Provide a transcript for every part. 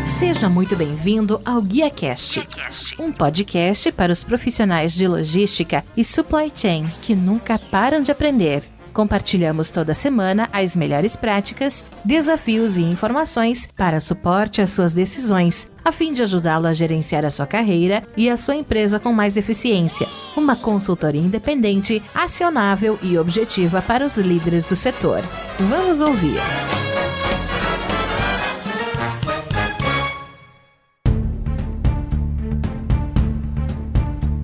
Seja muito bem-vindo ao GuiaCast, um podcast para os profissionais de logística e supply chain que nunca param de aprender. Compartilhamos toda semana as melhores práticas, desafios e informações para suporte às suas decisões, a fim de ajudá-lo a gerenciar a sua carreira e a sua empresa com mais eficiência. Uma consultoria independente, acionável e objetiva para os líderes do setor. Vamos ouvir!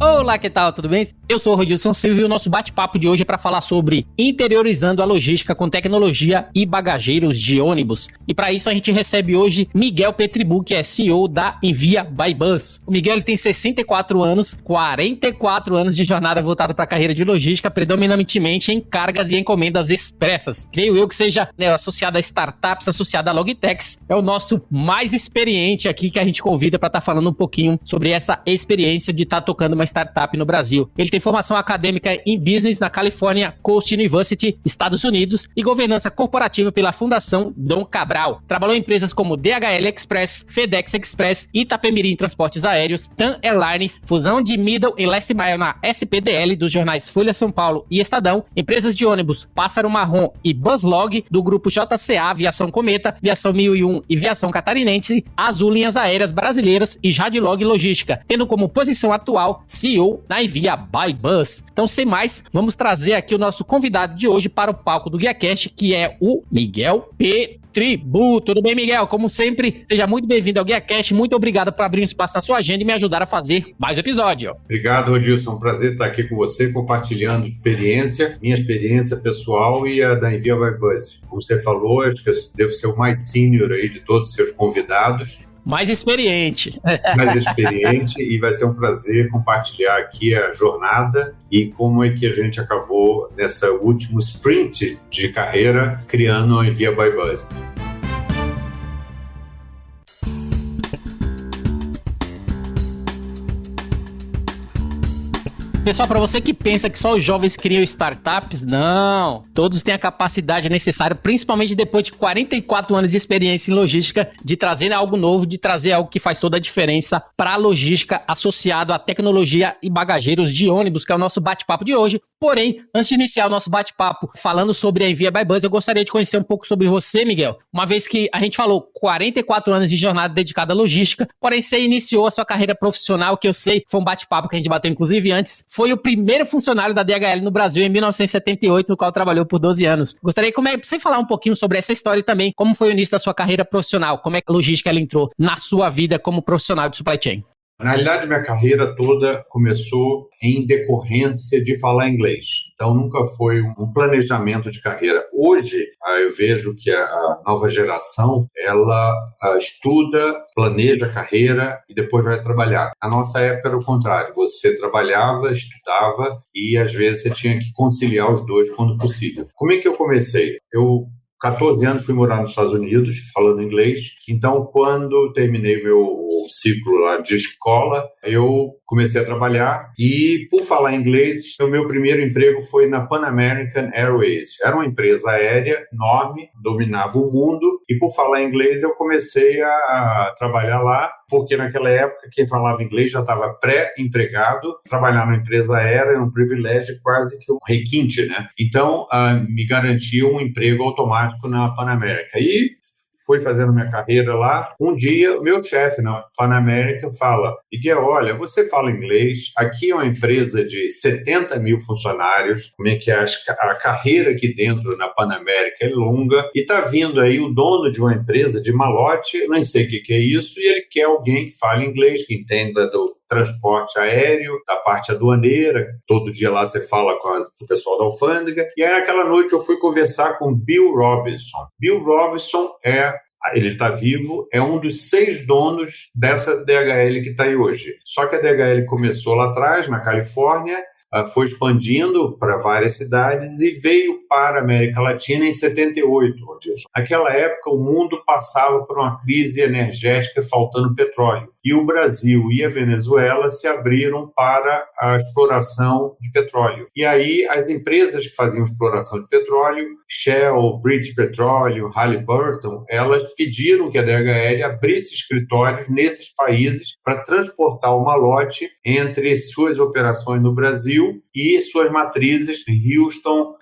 Olá, que tal? Tudo bem? Eu sou o Rodilson Silva e o nosso bate-papo de hoje é para falar sobre interiorizando a logística com tecnologia e bagageiros de ônibus. E para isso a gente recebe hoje Miguel Petribu, que é CEO da Envia by Bus. O Miguel ele tem 64 anos, 44 anos de jornada voltada para a carreira de logística, predominantemente em cargas e encomendas expressas. Creio eu que seja associado a startups, associado a Logitechs. É o nosso mais experiente aqui que a gente convida para estar falando um pouquinho sobre essa experiência de estar tocando uma startup no Brasil. Ele tem formação acadêmica em Business na California Coast University, Estados Unidos, e governança corporativa pela Fundação Dom Cabral. Trabalhou em empresas como DHL Express, FedEx Express, Itapemirim Transportes Aéreos, TAM Airlines, fusão de Middle e Last Mile na SPDL dos jornais Folha São Paulo e Estadão, empresas de ônibus Pássaro Marrom e Buslog do grupo JCA, Aviação Cometa, Aviação 1001 e Aviação Catarinense, Azul Linhas Aéreas Brasileiras e Jadlog Logística, tendo como posição atual CEO na Envia by Bus. Então, sem mais, vamos trazer aqui o nosso convidado de hoje para o palco do GuiaCast, que é o Miguel Petribu. Tudo bem, Miguel? Como sempre, seja muito bem-vindo ao GuiaCast. Muito obrigado por abrir um espaço na sua agenda e me ajudar a fazer mais um episódio. Obrigado, Rodilson. É um prazer estar aqui com você, compartilhando minha experiência pessoal e a da Envia by Bus. Como você falou, acho que eu devo ser o mais sênior aí de todos os seus convidados. Mais experiente. E vai ser um prazer compartilhar aqui a jornada e como é que a gente acabou nessa último sprint de carreira criando a Envia by Bus. Pessoal, para você que pensa que só os jovens criam startups, não. Todos têm a capacidade necessária, principalmente depois de 44 anos de experiência em logística, de trazer algo novo, de trazer algo que faz toda a diferença para a logística associado à tecnologia e bagageiros de ônibus, que é o nosso bate-papo de hoje. Porém, antes de iniciar o nosso bate-papo falando sobre a Envia by Bus, eu gostaria de conhecer um pouco sobre você, Miguel. Uma vez que a gente falou 44 anos de jornada dedicada à logística, porém você iniciou a sua carreira profissional, que eu sei, foi um bate-papo que a gente bateu inclusive antes, foi o primeiro funcionário da DHL no Brasil em 1978, no qual trabalhou por 12 anos. Gostaria de você falar um pouquinho sobre essa história e também como foi o início da sua carreira profissional, como é que a logística ela entrou na sua vida como profissional de supply chain. Na realidade, minha carreira toda começou em decorrência de falar inglês. Então, nunca foi um planejamento de carreira. Hoje, eu vejo que a nova geração, ela estuda, planeja a carreira e depois vai trabalhar. Na nossa época era o contrário. Você trabalhava, estudava e, às vezes, você tinha que conciliar os dois quando possível. Como é que eu comecei? 14 anos fui morar nos Estados Unidos, falando inglês. Então, quando terminei o meu ciclo lá de escola, eu comecei a trabalhar e, por falar inglês, o meu primeiro emprego foi na Pan American Airways. Era uma empresa aérea enorme, dominava o mundo e, por falar inglês, eu comecei a trabalhar lá, porque naquela época quem falava inglês já estava pré-empregado. Trabalhar na empresa aérea era um privilégio, quase que um requinte, né? Então, me garantia um emprego automático na Pan American. E fui fazendo minha carreira lá. Um dia, o meu chefe na Pan American fala: Miguel, olha, você fala inglês, aqui é uma empresa de 70 mil funcionários, como é que é a carreira aqui dentro na Pan American é longa, e tá vindo aí o dono de uma empresa de malote, não sei o que é isso, e ele quer alguém que fale inglês, que entenda do transporte aéreo, da parte aduaneira. Todo dia lá você fala com o pessoal da alfândega. E aí, naquela noite, eu fui conversar com Bill Robinson. Bill Robinson ele está vivo, é um dos 6 donos dessa DHL que está aí hoje. Só que a DHL começou lá atrás, na Califórnia, foi expandindo para várias cidades e veio para a América Latina em 78. Naquela época, o mundo passava por uma crise energética, faltando petróleo. e o Brasil e a Venezuela se abriram para a exploração de petróleo. E aí as empresas que faziam exploração de petróleo, Shell, British Petroleum, Halliburton, elas pediram que a DHL abrisse escritórios nesses países para transportar o malote entre suas operações no Brasil e suas matrizes em Houston,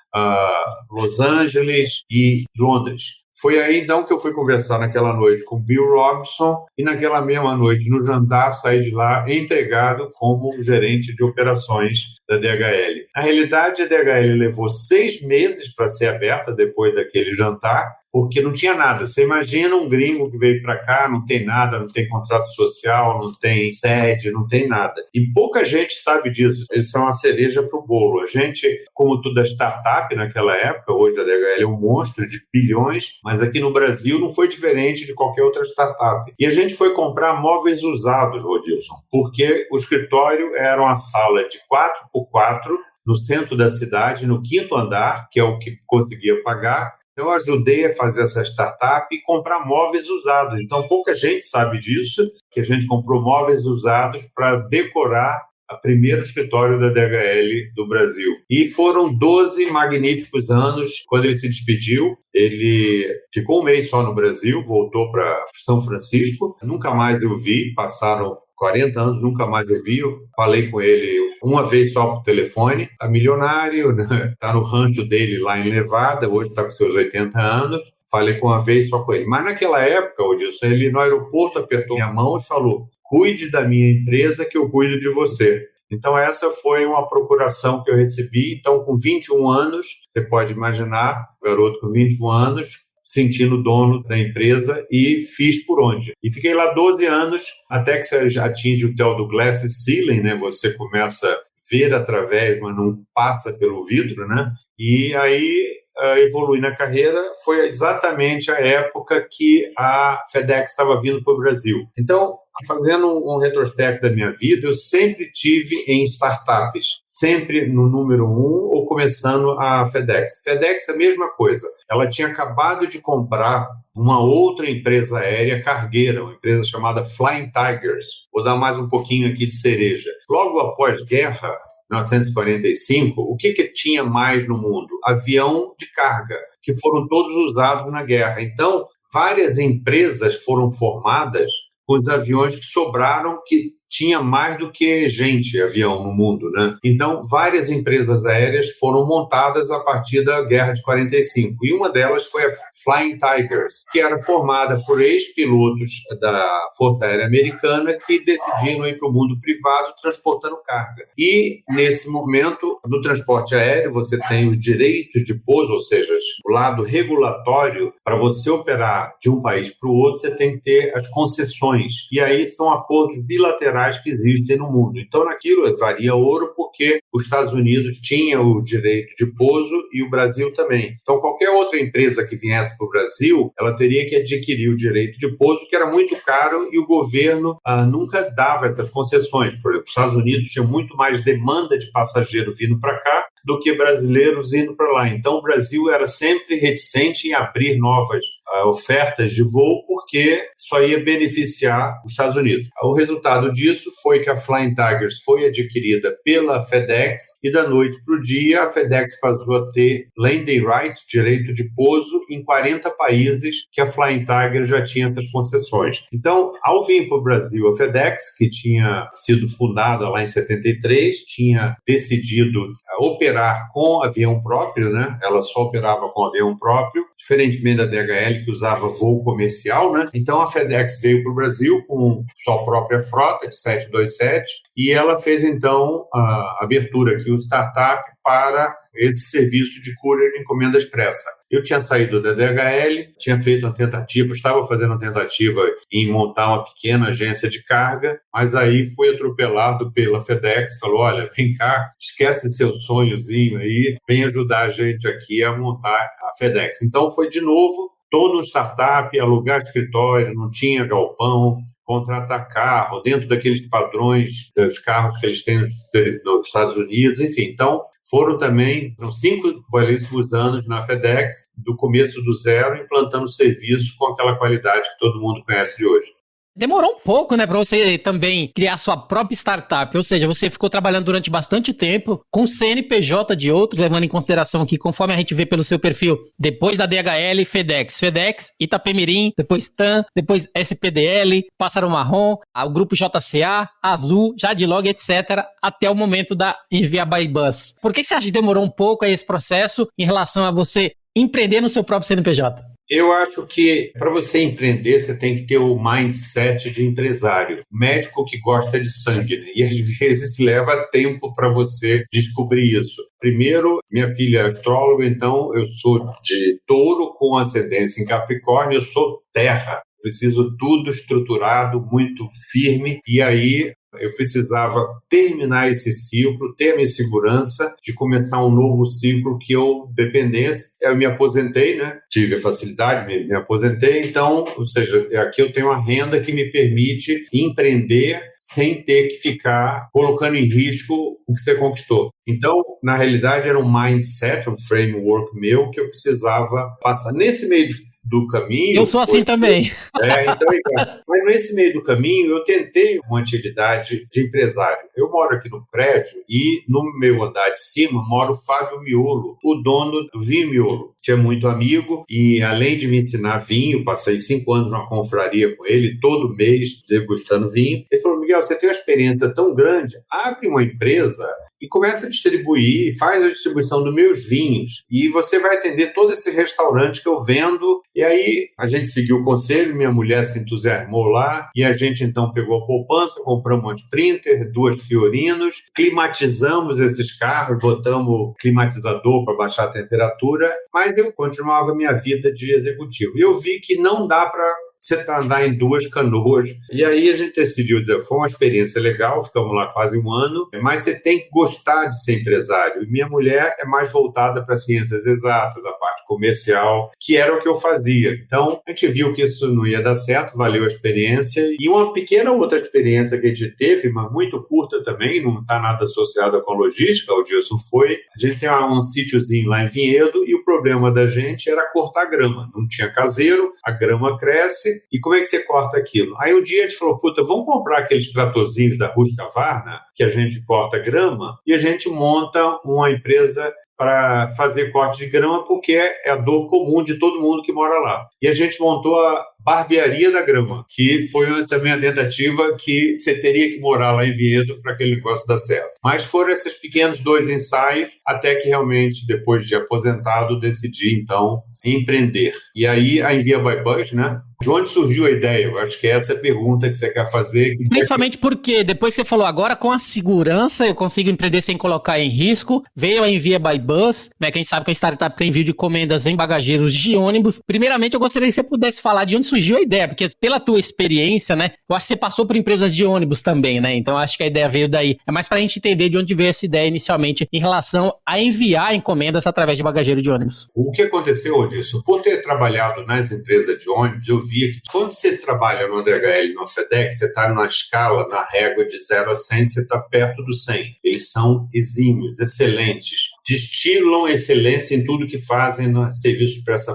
Los Angeles e Londres. Foi aí, então, que eu fui conversar naquela noite com Bill Robson e naquela mesma noite, no jantar, saí de lá empregado como gerente de operações da DHL. Na realidade, a DHL levou 6 meses para ser aberta depois daquele jantar, porque não tinha nada. Você imagina um gringo que veio para cá, não tem nada, não tem contrato social, não tem sede, não tem nada. E pouca gente sabe disso. Isso é uma cereja para o bolo. A gente, como toda startup naquela época, hoje a DHL é um monstro de bilhões, mas aqui no Brasil não foi diferente de qualquer outra startup. E a gente foi comprar móveis usados, Rodilson, porque o escritório era uma sala de 4x4 no centro da cidade, no 5º andar, que é o que conseguia pagar. Eu ajudei a fazer essa startup e comprar móveis usados. Então, pouca gente sabe disso, que a gente comprou móveis usados para decorar o primeiro escritório da DHL do Brasil. E foram 12 magníficos anos. Quando ele se despediu, ele ficou um mês só no Brasil, voltou para São Francisco. Nunca mais eu vi, passaram 40 anos, nunca mais eu vi. Eu falei com ele uma vez só por telefone. Está milionário, né? Está no rancho dele lá em Nevada, hoje está com seus 80 anos. Falei com uma vez só com ele. Mas naquela época, Odilson, ele no aeroporto apertou minha mão e falou: cuide da minha empresa que eu cuido de você. Então essa foi uma procuração que eu recebi. Então com 21 anos, você pode imaginar, garoto com 21 anos, sentindo dono da empresa, e fiz por onde. E fiquei lá 12 anos, até que você atinge o tal do glass ceiling, né? Você começa a ver através, mas não passa pelo vidro, né? E aí evolui na carreira. Foi exatamente a época que a FedEx estava vindo para o Brasil. Então, fazendo um retrospecto da minha vida, eu sempre tive em startups, sempre no número 1 ou começando a FedEx. FedEx é a mesma coisa. Ela tinha acabado de comprar uma outra empresa aérea cargueira, uma empresa chamada Flying Tigers. Vou dar mais um pouquinho aqui de cereja. Logo após guerra, 1945, o que tinha mais no mundo? Avião de carga, que foram todos usados na guerra. Então, várias empresas foram formadas com os aviões que sobraram, que tinha mais do que avião no mundo, né? Então, várias empresas aéreas foram montadas a partir da Guerra de 45. E uma delas foi a Flying Tigers, que era formada por ex-pilotos da Força Aérea Americana que decidiram ir para o mundo privado transportando carga. E, nesse momento, no transporte aéreo, você tem os direitos de pouso, ou seja, o lado regulatório. Para você operar de um país para o outro, você tem que ter as concessões. E aí são acordos bilaterais que existem no mundo. Então, naquilo varia ouro, porque os Estados Unidos tinham o direito de pouso e o Brasil também. Então, qualquer outra empresa que viesse para o Brasil, ela teria que adquirir o direito de pouso, que era muito caro, e o governo nunca dava essas concessões. Por exemplo, os Estados Unidos tinham muito mais demanda de passageiro vindo para cá do que brasileiros indo para lá. Então, o Brasil era sempre reticente em abrir novas ofertas de voo, porque só ia beneficiar os Estados Unidos. O resultado disso foi que a Flying Tigers foi adquirida pela FedEx, e da noite para o dia a FedEx passou a ter landing rights, direito de pouso, em 40 países que a Flying Tiger já tinha essas concessões. Então, ao vir para o Brasil, a FedEx, que tinha sido fundada lá em 73, tinha decidido operar com avião próprio, né? Ela só operava com avião próprio, diferentemente da DHL, que usava voo comercial, né? Então, a FedEx veio para o Brasil com sua própria frota de 727, e ela fez, então, a abertura aqui, um startup para esse serviço de courier de encomenda expressa. Eu tinha saído da DHL, tinha feito uma tentativa, estava fazendo uma tentativa em montar uma pequena agência de carga, mas aí fui atropelado pela FedEx, falou: olha, vem cá, esquece seu sonhozinho aí, vem ajudar a gente aqui a montar a FedEx. Então foi de novo, todo startup, alugar escritório, não tinha galpão, contratar carro, dentro daqueles padrões dos carros que eles têm nos Estados Unidos, enfim. Então, foram 5 belíssimos anos na FedEx, do começo do zero, implantando serviço com aquela qualidade que todo mundo conhece de hoje. Demorou um pouco, né, para você também criar sua própria startup, ou seja, você ficou trabalhando durante bastante tempo com CNPJ de outros, levando em consideração que, conforme a gente vê pelo seu perfil, depois da DHL, FedEx, Itapemirim, depois TAM, depois SPDL, Pássaro Marrom, o grupo JCA, Azul, Jadlog, etc., até o momento da Envia by Bus. Por que você acha que demorou um pouco aí esse processo em relação a você empreender no seu próprio CNPJ? Eu acho que para você empreender, você tem que ter o mindset de empresário. Médico que gosta de sangue, né? E às vezes leva tempo para você descobrir isso. Primeiro, minha filha é astróloga, então eu sou de Touro com ascendência em Capricórnio, eu sou terra. Preciso tudo estruturado, muito firme, e aí eu precisava terminar esse ciclo, ter a minha segurança de começar um novo ciclo que eu dependesse. Eu me aposentei, né? Tive a facilidade, me aposentei, então, ou seja, aqui eu tenho uma renda que me permite empreender sem ter que ficar colocando em risco o que você conquistou. Então, na realidade, era um mindset, um framework meu que eu precisava passar. Nesse meio do caminho... Eu sou assim também. Mas nesse meio do caminho eu tentei uma atividade de empresário. Eu moro aqui no prédio e no meu andar de cima mora o Fábio Miolo, o dono do Vinho Miolo. Tinha muito amigo e, além de me ensinar vinho, passei 5 anos numa confraria com ele, todo mês degustando vinho. Ele falou: Miguel, você tem uma experiência tão grande, abre uma empresa e começa a distribuir, faz a distribuição dos meus vinhos e você vai atender todo esse restaurante que eu vendo. E aí a gente seguiu o conselho, minha mulher se entusiasmou lá e a gente então pegou a poupança, compramos um printer, 2 Fiorinos, climatizamos esses carros, botamos climatizador para baixar a temperatura, mas eu continuava a minha vida de executivo. E eu vi que não dá para você andar em 2 canoas. E aí a gente decidiu dizer, foi uma experiência legal, ficamos lá quase 1 ano, mas você tem que gostar de ser empresário. E minha mulher é mais voltada para ciências exatas, a parte comercial, que era o que eu fazia. Então, a gente viu que isso não ia dar certo, valeu a experiência. E uma pequena outra experiência que a gente teve, mas muito curta também, não está nada associada com a logística, o Dilson foi. A gente tem um sítiozinho lá em Vinhedo e o problema da gente era cortar grama. Não tinha caseiro, a grama cresce, e como é que você corta aquilo? Aí um dia a gente falou, vamos comprar aqueles tratorzinhos da Husqvarna, que a gente corta grama, e a gente monta uma empresa para fazer corte de grama, porque é a dor comum de todo mundo que mora lá. E a gente montou a Barbearia da Grama, que foi também a tentativa que você teria que morar lá em Vinhedo para aquele negócio dar certo. Mas foram esses pequenos 2 ensaios, até que realmente, depois de aposentado, decidi, então, empreender. E aí, a Envia by Bus, né? De onde surgiu a ideia? Eu acho que essa é a pergunta que você quer fazer. Principalmente porque depois você falou, agora com a segurança eu consigo empreender sem colocar em risco. Veio a Envia by Bus, né? Quem sabe que a startup tem envio de encomendas em bagageiros de ônibus. Primeiramente, eu gostaria que você pudesse falar de onde surgiu a ideia, porque pela tua experiência, né? Eu acho que você passou por empresas de ônibus também, né? Então, eu acho que a ideia veio daí. É mais pra gente entender de onde veio essa ideia inicialmente em relação a enviar encomendas através de bagageiro de ônibus. O que aconteceu disso? Por ter trabalhado nas empresas de ônibus, eu via que quando você trabalha no DHL e no FedEx, você está na escala, na régua de 0 a 100, você está perto do 100. Eles são exímios, excelentes, destilam excelência em tudo que fazem no serviço expresso,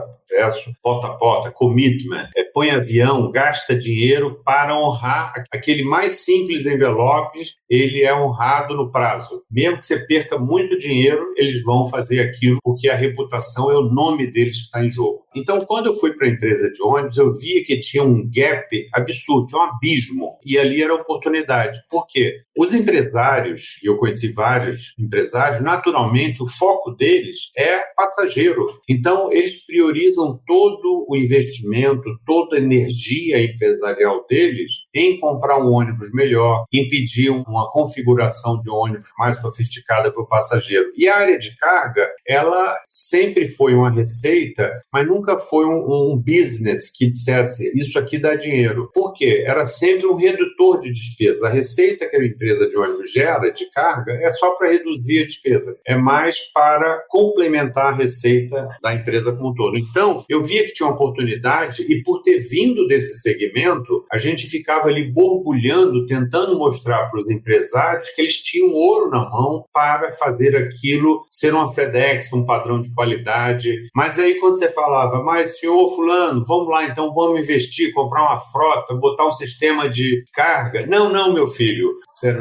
porta a porta, commitment, põe avião, gasta dinheiro para honrar aquele mais simples envelope, ele é honrado no prazo. Mesmo que você perca muito dinheiro, eles vão fazer aquilo porque a reputação é o nome deles que está em jogo. Então, quando eu fui para a empresa de ônibus, eu via que tinha um gap absurdo, tinha um abismo, e ali era oportunidade. Por quê? Os empresários, e eu conheci vários empresários, naturalmente o foco deles é passageiro. Então, eles priorizam todo o investimento, toda a energia empresarial deles em comprar um ônibus melhor, em pedir uma configuração de ônibus mais sofisticada para o passageiro. E a área de carga, ela sempre foi uma receita, mas nunca foi um business que dissesse isso aqui dá dinheiro. Por quê? Era sempre um redutor de despesa. A receita que a empresa de ônibus gera de carga é só para reduzir a despesa. É mais mais para complementar a receita da empresa como um todo. Então, eu via que tinha uma oportunidade e por ter vindo desse segmento, a gente ficava ali borbulhando, tentando mostrar para os empresários que eles tinham ouro na mão para fazer aquilo ser uma FedEx, um padrão de qualidade. Mas aí quando você falava, mas senhor fulano, vamos lá então, vamos investir, comprar uma frota, botar um sistema de carga. Não, meu filho.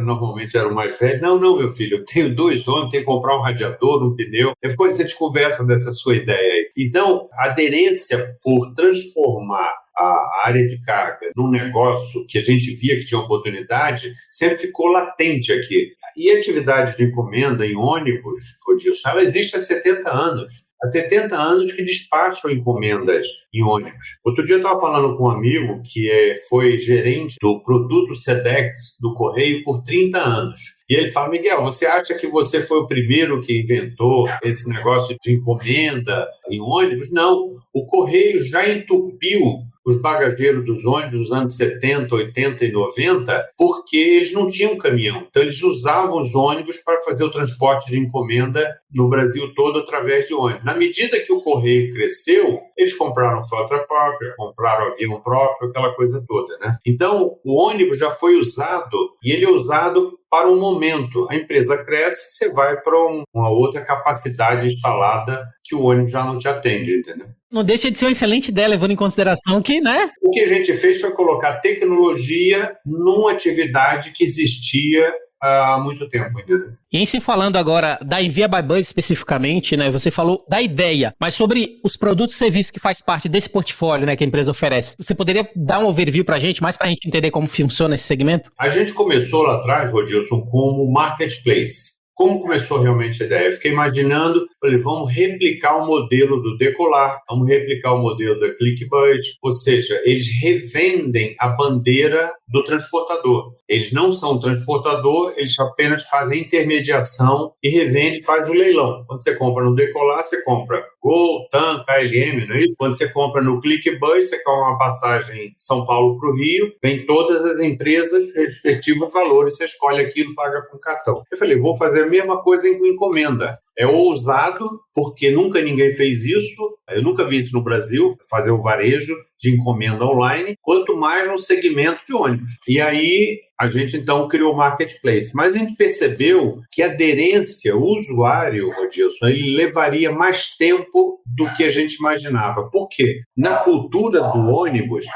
Normalmente era o mais velho. Não, meu filho, eu tenho 2 ônibus, tenho que comprar um radiador, um pneu. Depois a gente conversa dessa sua ideia aí. Então, a aderência por transformar a área de carga num negócio que a gente via que tinha oportunidade, sempre ficou latente aqui. E a atividade de encomenda em ônibus, Rodilson, ela existe há 70 anos. Há 70 anos que despacham encomendas em ônibus. Outro dia eu estava falando com um amigo que foi gerente do produto Sedex do Correio por 30 anos. E ele fala, Miguel, você acha que você foi o primeiro que inventou esse negócio de encomenda em ônibus? Não, o Correio já entupiu os bagageiros dos ônibus nos anos 70, 80 e 90, porque eles não tinham caminhão. Então, eles usavam os ônibus para fazer o transporte de encomenda no Brasil todo através de ônibus. Na medida que o Correio cresceu, eles compraram frota própria, compraram avião próprio, aquela coisa toda, né? Então, o ônibus já foi usado, e ele é usado para um momento. A empresa cresce, você vai para uma outra capacidade instalada que o ônibus já não te atende, entendeu? Não deixa de ser uma excelente ideia, levando em consideração que, né? O que a gente fez foi colocar tecnologia numa atividade que existia há muito tempo, entendeu? E em se falando agora da Envia by Bus especificamente, né? Você falou da ideia, mas sobre os produtos e serviços que faz parte desse portfólio, né, que a empresa oferece. Você poderia dar um overview pra gente, mais pra gente entender como funciona esse segmento? A gente começou lá atrás, Rodilson, como marketplace. Como começou realmente a ideia? Eu fiquei imaginando, falei, vamos replicar o modelo do Decolar, vamos replicar o modelo da ClickBudget, ou seja, eles revendem a bandeira do transportador. Eles não são transportador, eles apenas fazem intermediação e revendem, faz o leilão. Quando você compra no Decolar, você compra Gol, TAM, KLM, não é isso? Quando você compra no ClickBudget, você compra uma passagem de São Paulo para o Rio, vem todas as empresas, respectivos valores, você escolhe aquilo e paga com cartão. Eu falei, vou fazer a mesma coisa em encomenda. É ousado, porque nunca ninguém fez isso, eu nunca vi isso no Brasil, fazer o varejo de encomenda online, quanto mais no segmento de ônibus. E aí a gente então criou o marketplace. Mas a gente percebeu que a aderência, o usuário, Rodilson, ele levaria mais tempo do que a gente imaginava. Por quê? Na cultura do ônibus,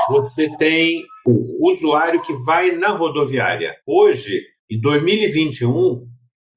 você tem o usuário que vai na rodoviária. Hoje, em 2021,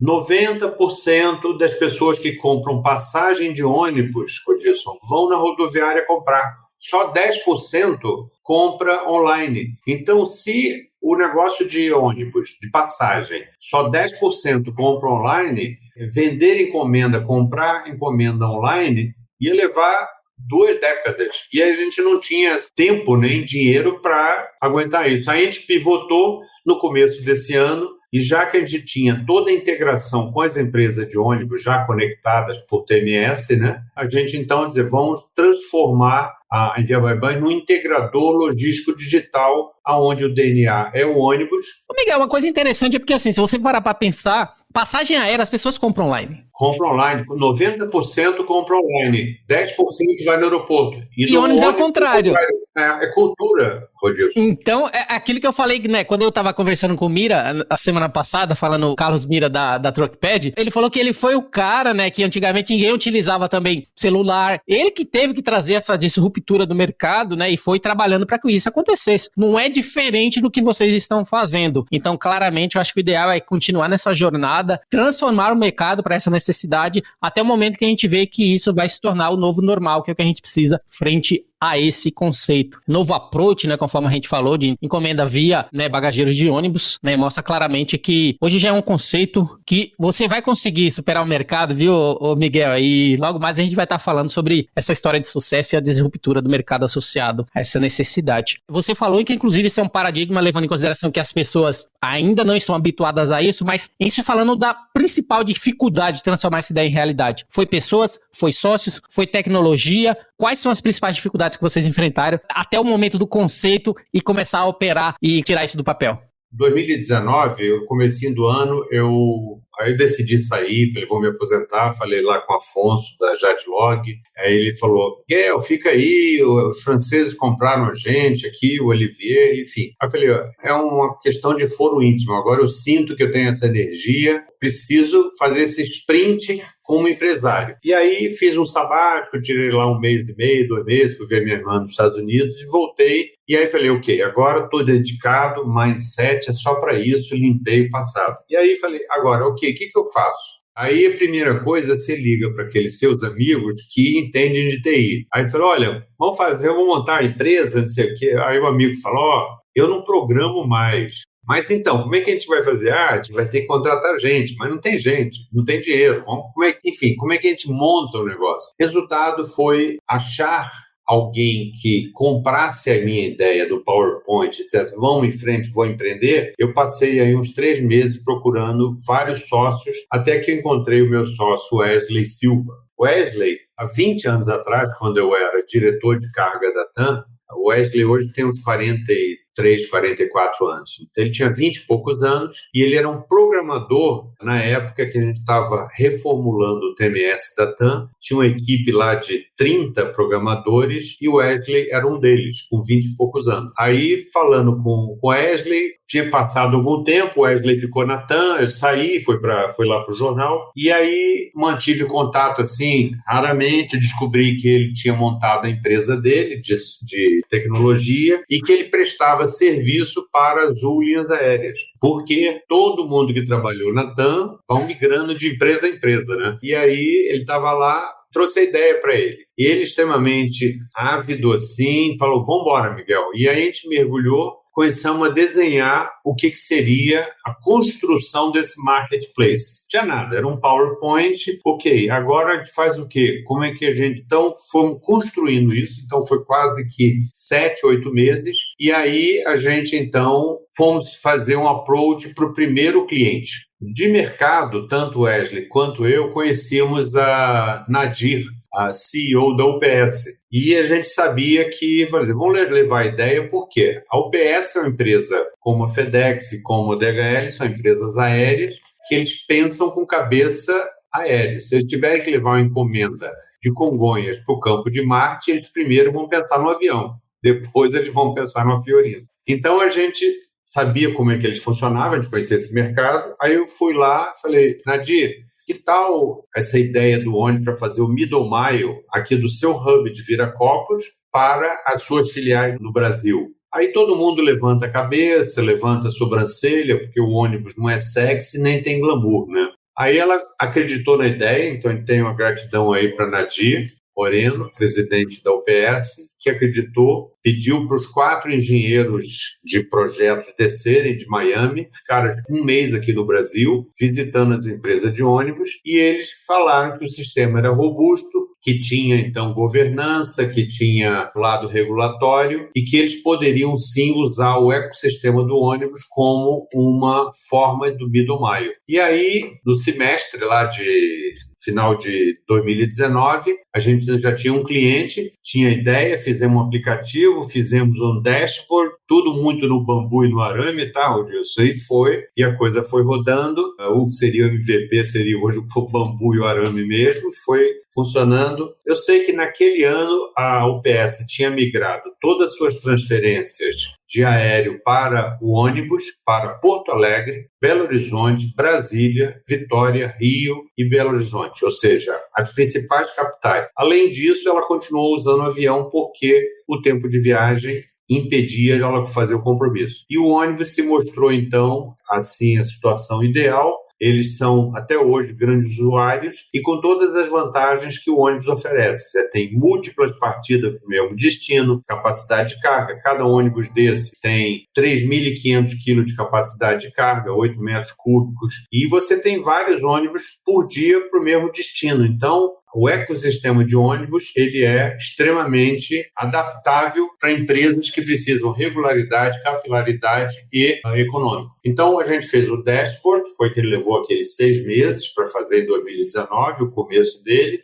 90% das pessoas que compram passagem de ônibus, Rodilson, vão na rodoviária comprar. Só 10% compra online. Então, se o negócio de ônibus, de passagem, só 10% compra online, vender encomenda, comprar encomenda online, ia levar 2 décadas. E a gente não tinha tempo nem dinheiro para aguentar isso. Aí a gente pivotou no começo desse ano, e já que a gente tinha toda a integração com as empresas de ônibus já conectadas por TMS, né, a gente então dizer, vamos transformar a Envia by Bus num integrador logístico digital, onde o DNA é o ônibus. Ô Miguel, uma coisa interessante é porque, assim, se você parar para pensar, passagem aérea as pessoas compram online. Compram online, 90% compram online, 10% vai no aeroporto. E ônibus é o contrário. É cultura, Rodilson. Então, é aquilo que eu falei, né, quando eu tava conversando com o Mira, a semana passada, falando o Carlos Mira da Truckpad, ele falou que ele foi o cara, né, que antigamente ninguém utilizava também celular. Ele que teve que trazer essa disruptura do mercado, né, e foi trabalhando para que isso acontecesse. Não é diferente do que vocês estão fazendo. Então, claramente, eu acho que o ideal é continuar nessa jornada, transformar o mercado para essa necessidade, até o momento que a gente vê que isso vai se tornar o novo normal, que é o que a gente precisa frente a esse conceito. Novo approach, né, conforme a gente falou, de encomenda via, né, bagageiros de ônibus, né, mostra claramente que hoje já é um conceito que você vai conseguir superar o mercado, viu, Miguel? E logo mais a gente vai estar falando sobre essa história de sucesso e a disruptura do mercado associado a essa necessidade. Você falou que, inclusive, isso é um paradigma, levando em consideração que as pessoas ainda não estão habituadas a isso, mas isso falando da principal dificuldade de transformar essa ideia em realidade. Foi pessoas, foi sócios, foi tecnologia. Quais são as principais dificuldades que vocês enfrentaram até o momento do conceito e começar a operar e tirar isso do papel? 2019, o comecinho do ano, eu Aí eu decidi sair, falei, vou me aposentar, falei lá com o Afonso da Jadlog, aí ele falou, Miguel, fica aí, os franceses compraram a gente aqui, o Olivier, enfim. Aí eu falei, é uma questão de foro íntimo, agora eu sinto que eu tenho essa energia, preciso fazer esse sprint como empresário. E aí fiz um sabático, tirei lá 1 mês e meio, 2 meses, fui ver minha irmã nos Estados Unidos e voltei. E aí falei, ok, agora estou dedicado, mindset é só para isso, limpei o passado. E aí falei, agora, ok, o que eu faço? Aí a primeira coisa, você liga para aqueles seus amigos que entendem de TI. Aí falou, olha, vamos montar a empresa, não sei o quê. Aí o amigo falou, eu não programo mais. Mas então, como é que a gente vai fazer? A gente vai ter que contratar gente, mas não tem gente, não tem dinheiro. Como é que a gente monta o negócio? Resultado foi achar alguém que comprasse a minha ideia do PowerPoint e dissesse, vamos em frente, vou empreender. Eu passei aí uns 3 meses procurando vários sócios, até que eu encontrei o meu sócio Wesley Silva. Wesley, há 20 anos atrás, quando eu era diretor de carga da TAM, o Wesley hoje tem uns 43, 44 anos. Ele tinha 20 e poucos anos e ele era um programador na época que a gente estava reformulando o TMS da TAM. Tinha uma equipe lá de 30 programadores e o Wesley era um deles, com 20 e poucos anos. Aí, falando com o Wesley, tinha passado algum tempo, o Wesley ficou na TAM, eu saí, fui lá para o jornal, e aí mantive contato assim, raramente, descobri que ele tinha montado a empresa dele, de tecnologia, e que ele prestava serviço para as linhas aéreas, porque todo mundo que trabalhou na TAM vai migrando de empresa a empresa, né? E aí ele estava lá, trouxe a ideia para ele. E ele, extremamente ávido assim, falou, vamos embora, Miguel. E aí a gente mergulhou, começamos a desenhar o que seria a construção desse marketplace. Tinha nada, era um PowerPoint. Ok, agora a gente faz o quê? Como é que a gente... Então, fomos construindo isso. Então, foi quase que 7, 8 meses. E aí, a gente, então, fomos fazer um approach para o primeiro cliente. De mercado, tanto Wesley quanto eu conhecíamos a Nadir, a CEO da UPS. E a gente sabia que, vamos levar a ideia, porque a UPS é uma empresa como a FedEx e como a DHL, são empresas aéreas que eles pensam com cabeça aérea. Se eles tiverem que levar uma encomenda de Congonhas para o campo de Marte, eles primeiro vão pensar no avião, depois eles vão pensar no Fiorino. Então a gente sabia como é que eles funcionavam, a gente conhecia esse mercado, aí eu fui lá, falei, Nadir, que tal essa ideia do ônibus para fazer o middle mile aqui do seu hub de Viracopos para as suas filiais no Brasil? Aí todo mundo levanta a cabeça, levanta a sobrancelha, porque o ônibus não é sexy nem tem glamour, né? Aí ela acreditou na ideia, então eu tenho uma gratidão aí para Nadir Moreno, presidente da UPS, que acreditou, pediu para os 4 engenheiros de projetos descerem de Miami, ficaram 1 mês aqui no Brasil, visitando as empresas de ônibus, e eles falaram que o sistema era robusto, que tinha, então, governança, que tinha lado regulatório, e que eles poderiam, sim, usar o ecossistema do ônibus como uma forma do middle mile. E aí, no semestre lá de final de 2019, a gente já tinha um cliente, tinha ideia, fizemos um aplicativo, fizemos um dashboard, tudo muito no bambu e no arame e tal, isso aí foi, e a coisa foi rodando, o que seria o MVP seria hoje o bambu e o arame mesmo, foi funcionando. Eu sei que naquele ano a UPS tinha migrado todas as suas transferências de aéreo para o ônibus, para Porto Alegre, Belo Horizonte, Brasília, Vitória, Rio e Belo Horizonte, ou seja, as principais capitais. Além disso, ela continuou usando o avião porque o tempo de viagem impedia ela fazer o compromisso. E o ônibus se mostrou, então, assim, a situação ideal. Eles são, até hoje, grandes usuários e com todas as vantagens que o ônibus oferece. Você tem múltiplas partidas para o mesmo destino, capacidade de carga. Cada ônibus desse tem 3.500 quilos de capacidade de carga, 8 metros cúbicos. E você tem vários ônibus por dia para o mesmo destino. Então, o ecossistema de ônibus ele é extremamente adaptável para empresas que precisam regularidade, capilaridade e econômico. Então, a gente fez o dashboard, foi que ele levou aqueles 6 meses para fazer em 2019, o começo dele,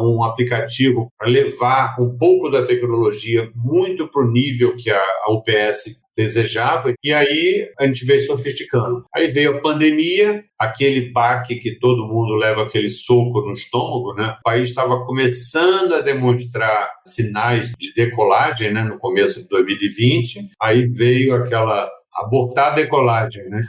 um aplicativo para levar um pouco da tecnologia muito para o nível que a UPS desejava, e aí a gente veio sofisticando. Aí veio a pandemia, aquele baque que todo mundo leva aquele soco no estômago, né? O país estava começando a demonstrar sinais de decolagem, né, no começo de 2020, aí veio aquela abortar a decolagem, né?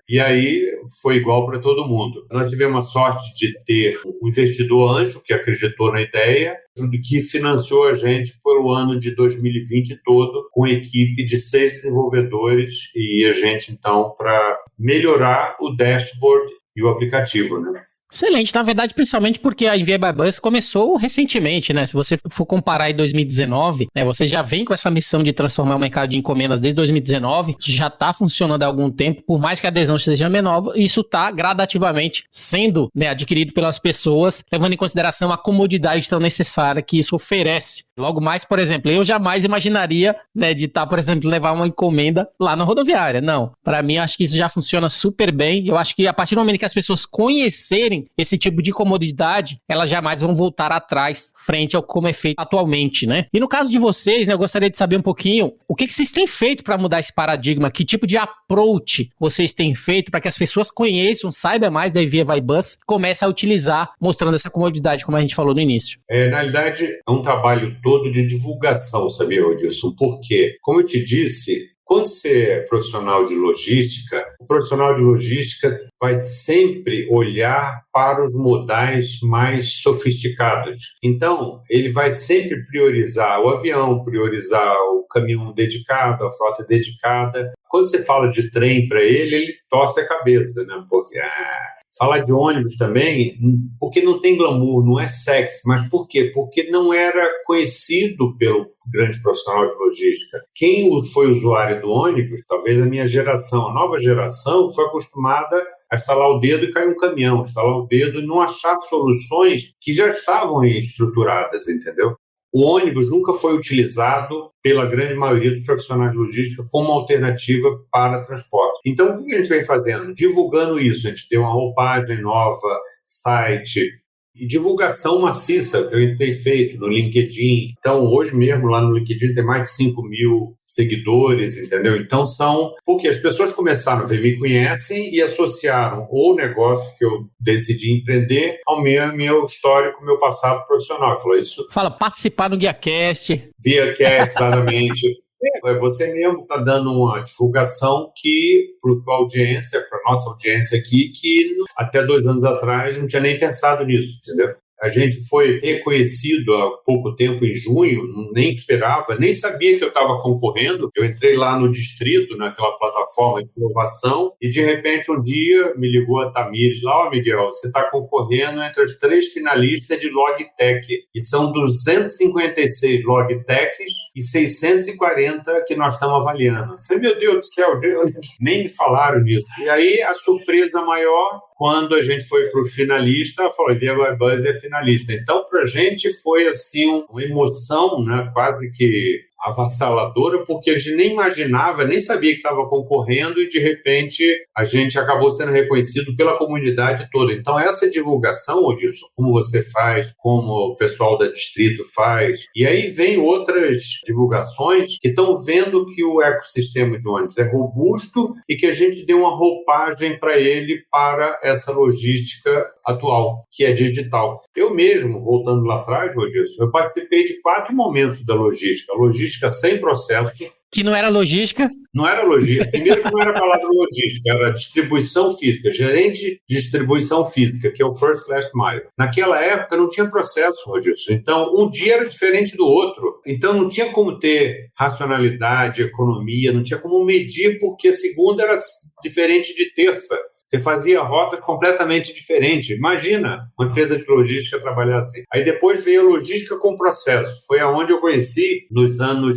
E aí foi igual para todo mundo. Nós tivemos a sorte de ter um investidor anjo que acreditou na ideia, que financiou a gente pelo ano de 2020 todo, com equipe de 6 desenvolvedores e a gente, então, para melhorar o dashboard e o aplicativo, né? Excelente, na verdade, principalmente porque a Envia by Bus começou recentemente, né? Se você for comparar em 2019, né, você já vem com essa missão de transformar o mercado de encomendas desde 2019, isso já está funcionando há algum tempo, por mais que a adesão seja menor, isso está gradativamente sendo, né, adquirido pelas pessoas, levando em consideração a comodidade tão necessária que isso oferece. Logo mais, por exemplo, eu jamais imaginaria, né, de estar, por exemplo, levar uma encomenda lá na rodoviária. Não, para mim, acho que isso já funciona super bem. Eu acho que a partir do momento que as pessoas conhecerem esse tipo de comodidade, elas jamais vão voltar atrás frente ao como é feito atualmente, né? E no caso de vocês, né, eu gostaria de saber um pouquinho o que vocês têm feito para mudar esse paradigma, que tipo de approach vocês têm feito para que as pessoas conheçam, saibam mais da Envia by Bus e comecem a utilizar, mostrando essa comodidade, como a gente falou no início. Na realidade, é um trabalho todo de divulgação, sabia, Odilson? Por quê? Como eu te disse, quando você é profissional de logística, o profissional de logística vai sempre olhar para os modais mais sofisticados. Então, ele vai sempre priorizar o avião, priorizar o caminhão dedicado, a frota dedicada. Quando você fala de trem para ele torce a cabeça, né? Porque falar de ônibus também, porque não tem glamour, não é sexy. Mas por quê? Porque não era conhecido pelo grande profissional de logística. Quem foi usuário do ônibus, talvez a minha geração, a nova geração, foi acostumada a estalar o dedo e cair um caminhão, estalar o dedo e não achar soluções que já estavam estruturadas, entendeu? O ônibus nunca foi utilizado pela grande maioria dos profissionais de logística como alternativa para transporte. Então, o que a gente vem fazendo? Divulgando isso. A gente tem uma roupagem nova, site e divulgação maciça que a gente tem feito no LinkedIn. Então, hoje mesmo, lá no LinkedIn, tem mais de 5.000 seguidores, entendeu? Então, porque as pessoas começaram a ver, me conhecem e associaram o negócio que eu decidi empreender ao meu histórico, meu passado profissional. Falou isso. Fala, participar do GuiaCast. ViaCast, exatamente. Você mesmo está dando uma divulgação para a audiência, para a nossa audiência aqui, que até 2 anos atrás não tinha nem pensado nisso, entendeu? A gente foi reconhecido há pouco tempo, em junho, nem esperava, nem sabia que eu estava concorrendo. Eu entrei lá no Distrito, naquela plataforma de inovação, e de repente um dia me ligou a Tamires lá, Miguel, você está concorrendo entre os 3 finalistas de Logitech, e são 256 Logitechs e 640 que nós estamos avaliando. Eu falei, meu Deus do céu, nem me falaram disso. E aí a surpresa maior, quando a gente foi para o finalista, falou, Envia by Bus é finalista. Então, para a gente foi assim uma emoção, né, quase que avassaladora, porque a gente nem imaginava, nem sabia que estava concorrendo e, de repente, a gente acabou sendo reconhecido pela comunidade toda. Então, essa divulgação, Odilson, como você faz, como o pessoal da Distrito faz, e aí vem outras divulgações que estão vendo que o ecossistema de ônibus é robusto e que a gente deu uma roupagem para ele, para essa logística atual, que é digital. Eu mesmo, voltando lá atrás, Odilson, eu participei de 4 momentos da logística. A logística sem processo. Que não era logística? Não era logística. Primeiro que não era a palavra logística, era distribuição física, gerente de distribuição física, que é o First Last Mile. Naquela época não tinha processo, Rodilson. Então, um dia era diferente do outro. Então, não tinha como ter racionalidade, economia, não tinha como medir, porque segunda era diferente de terça. Você fazia rotas completamente diferentes. Imagina uma empresa de logística trabalhar assim. Aí depois veio a logística com processo. Foi aonde eu conheci,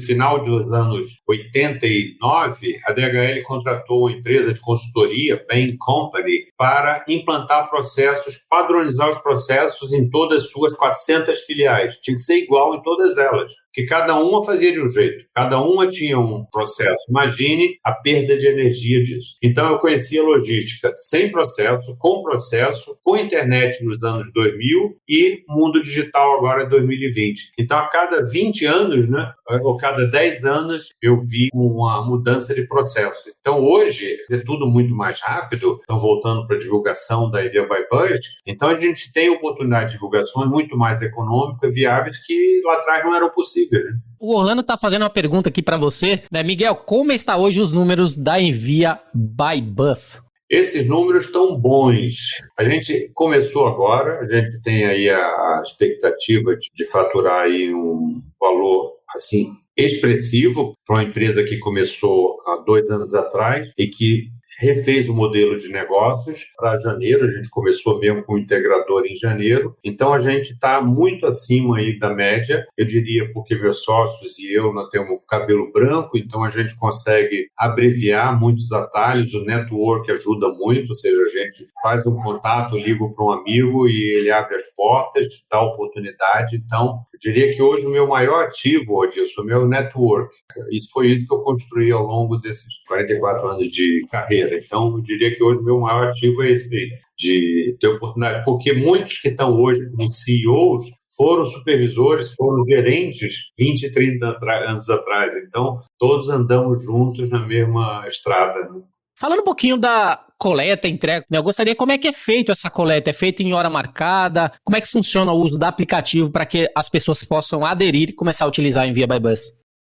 final dos anos 89, a DHL contratou uma empresa de consultoria, Bain Company, para implantar processos, padronizar os processos em todas as suas 400 filiais. Tinha que ser igual em todas elas. que cada uma fazia de um jeito, cada uma tinha um processo. Imagine a perda de energia disso. Então, eu conhecia logística sem processo, com internet nos anos 2000 e mundo digital agora em 2020. Então, a cada 20 anos, né, ou cada 10 anos, eu vi uma mudança de processo. Então, hoje, é tudo muito mais rápido. Então, voltando para a divulgação da Envia by Budget, então a gente tem oportunidade de divulgações muito mais econômicas, viáveis, que lá atrás não eram possíveis, né? O Orlando está fazendo uma pergunta aqui para você, né, Miguel? Como está hoje os números da Envia by Bus? Esses números estão bons. A gente começou agora, a gente tem aí a expectativa de faturar aí um valor assim expressivo para uma empresa que começou há 2 anos atrás e que refez o modelo de negócios para janeiro. A gente começou mesmo com o integrador em janeiro. Então, a gente está muito acima aí da média, eu diria, porque meus sócios e eu nós temos cabelo branco, então a gente consegue abreviar muitos atalhos, o network ajuda muito, ou seja, a gente faz um contato, liga para um amigo e ele abre as portas, dá oportunidade. Então, eu diria que hoje o meu maior ativo, Odilson, o meu network. Isso foi isso que eu construí ao longo desses 44 anos de carreira. Então, eu diria que hoje o meu maior ativo é esse aí, de ter oportunidade, porque muitos que estão hoje como CEOs foram supervisores, foram gerentes 20, 30 anos atrás. Então, todos andamos juntos na mesma estrada, né? Falando um pouquinho da coleta, entrega, eu gostaria como é que é feito essa coleta? É feita em hora marcada? Como é que funciona o uso do aplicativo para que as pessoas possam aderir e começar a utilizar a Envia by Bus?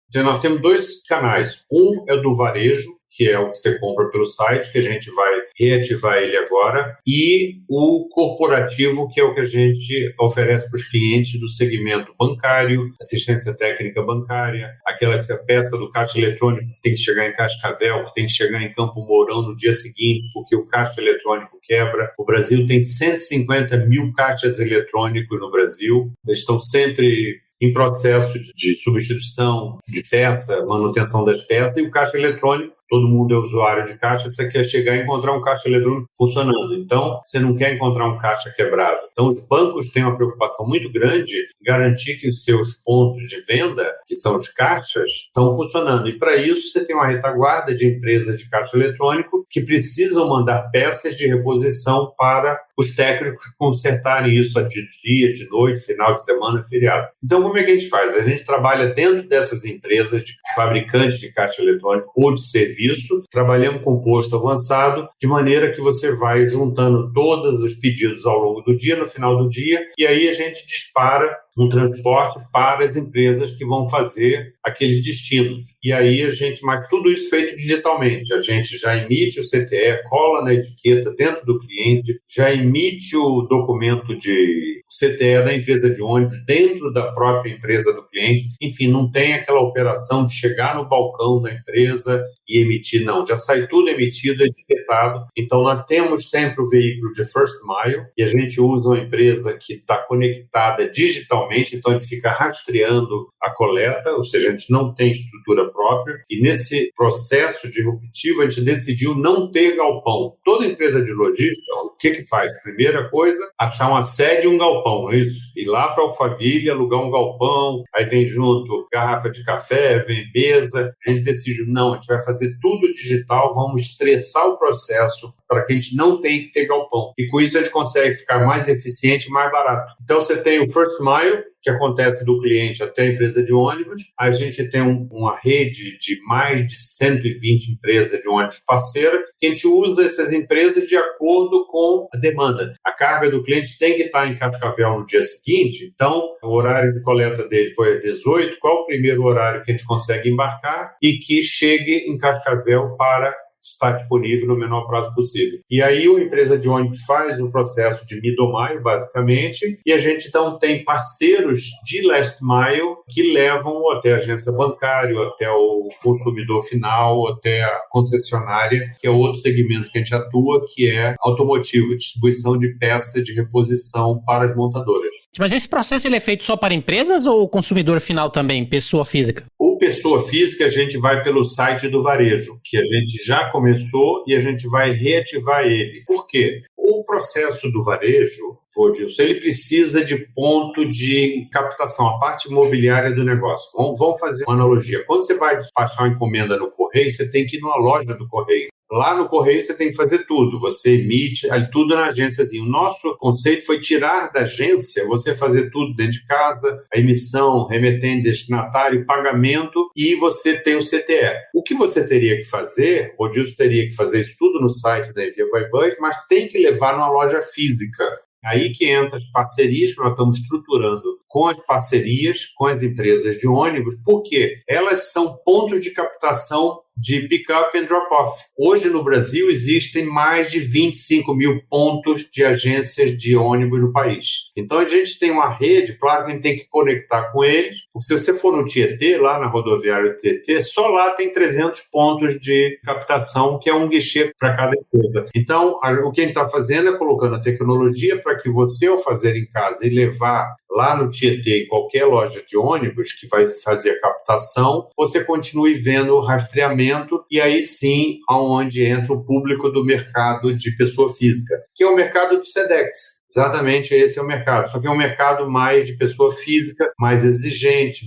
Então, nós temos 2 canais. Um é do varejo, que é o que você compra pelo site, que a gente vai reativar ele agora, e o corporativo, que é o que a gente oferece para os clientes do segmento bancário, assistência técnica bancária, aquela que a peça do caixa eletrônico tem que chegar em Cascavel, que tem que chegar em Campo Mourão no dia seguinte, porque o caixa eletrônico quebra. O Brasil tem 150 mil caixas eletrônicos no Brasil, eles estão sempre em processo de substituição de peça, manutenção das peças, e o caixa eletrônico, todo mundo é usuário de caixa, você quer chegar e encontrar um caixa eletrônico funcionando. Então, você não quer encontrar um caixa quebrado. Então, os bancos têm uma preocupação muito grande em garantir que os seus pontos de venda, que são os caixas, estão funcionando. E, para isso, você tem uma retaguarda de empresas de caixa eletrônico que precisam mandar peças de reposição para os técnicos consertarem isso de dia, de noite, final de semana, feriado. Então, como é que a gente faz? A gente trabalha dentro dessas empresas de fabricantes de caixa eletrônico ou de serviço, trabalhamos com posto avançado, de maneira que você vai juntando todos os pedidos ao longo do dia, no final do dia, e aí a gente dispara um transporte para as empresas que vão fazer aqueles destinos. E aí mas tudo isso feito digitalmente. A gente já emite o CTE, cola na etiqueta dentro do cliente, já emite o documento de CTE da empresa de ônibus dentro da própria empresa do cliente. Enfim, não tem aquela operação de chegar no balcão da empresa e emitir, não. Já sai tudo emitido, etiquetado. Então, nós temos sempre o veículo de First Mile e a gente usa uma empresa que está conectada digitalmente, então a gente fica rastreando a coleta, ou seja, a gente não tem estrutura própria, e nesse processo disruptivo a gente decidiu não ter galpão. Toda empresa de logística, o que faz? Primeira coisa, achar uma sede e um galpão, é isso? Ir lá para Alphaville, alugar um galpão, aí vem junto garrafa de café, vem mesa, a gente decidiu, não, a gente vai fazer tudo digital, vamos estressar o processo para que a gente não tenha que ter galpão. E com isso a gente consegue ficar mais eficiente e mais barato. Então você tem o First Mile, que acontece do cliente até a empresa de ônibus. A gente tem uma rede de mais de 120 empresas de ônibus parceiras, que a gente usa essas empresas de acordo com a demanda. A carga do cliente tem que estar em Cascavel no dia seguinte, então o horário de coleta dele foi às 18, qual o primeiro horário que a gente consegue embarcar e que chegue em Cascavel para estar disponível no menor prazo possível. E aí a empresa de ônibus faz o processo de middle mile, basicamente, e a gente então tem parceiros de last mile que levam até a agência bancária, até o consumidor final, até a concessionária, que é outro segmento que a gente atua, que é automotivo, distribuição de peças de reposição para as montadoras. Mas esse processo ele é feito só para empresas ou o consumidor final também, pessoa física? O pessoa física a gente vai pelo site do varejo, que a gente já começou e a gente vai reativar ele. Por quê? O processo do varejo Rodilson, ele precisa de ponto de captação, a parte imobiliária do negócio. Vamos fazer uma analogia. Quando você vai despachar uma encomenda no correio, você tem que ir numa loja do correio. Lá no correio você tem que fazer tudo, você emite tudo na agênciazinha. O nosso conceito foi tirar da agência, você fazer tudo dentro de casa, a emissão, remetente, destinatário, pagamento, e você tem o CTE. O que você teria que fazer, o Rodilson teria que fazer isso tudo no site da Envia by Bus, mas tem que levar numa loja física. Aí que entra as parcerias que nós estamos estruturando com as parcerias, com as empresas de ônibus, porque elas são pontos de captação de pick-up and drop-off. Hoje no Brasil existem mais de 25 mil pontos de agências de ônibus no país. Então a gente tem uma rede, claro que a gente tem que conectar com eles, porque se você for no Tietê, lá na rodoviária Tietê, só lá tem 300 pontos de captação, que é um guichê para cada empresa. Então o que a gente está fazendo é colocando a tecnologia para que você, ao fazer em casa e levar lá no Tietê, em qualquer loja de ônibus que vai fazer a captação, você continue vendo o rastreamento e aí sim aonde entra o público do mercado de pessoa física, que é o mercado do SEDEX. Exatamente, esse é o mercado. Só que é um mercado mais de pessoa física, mais exigente,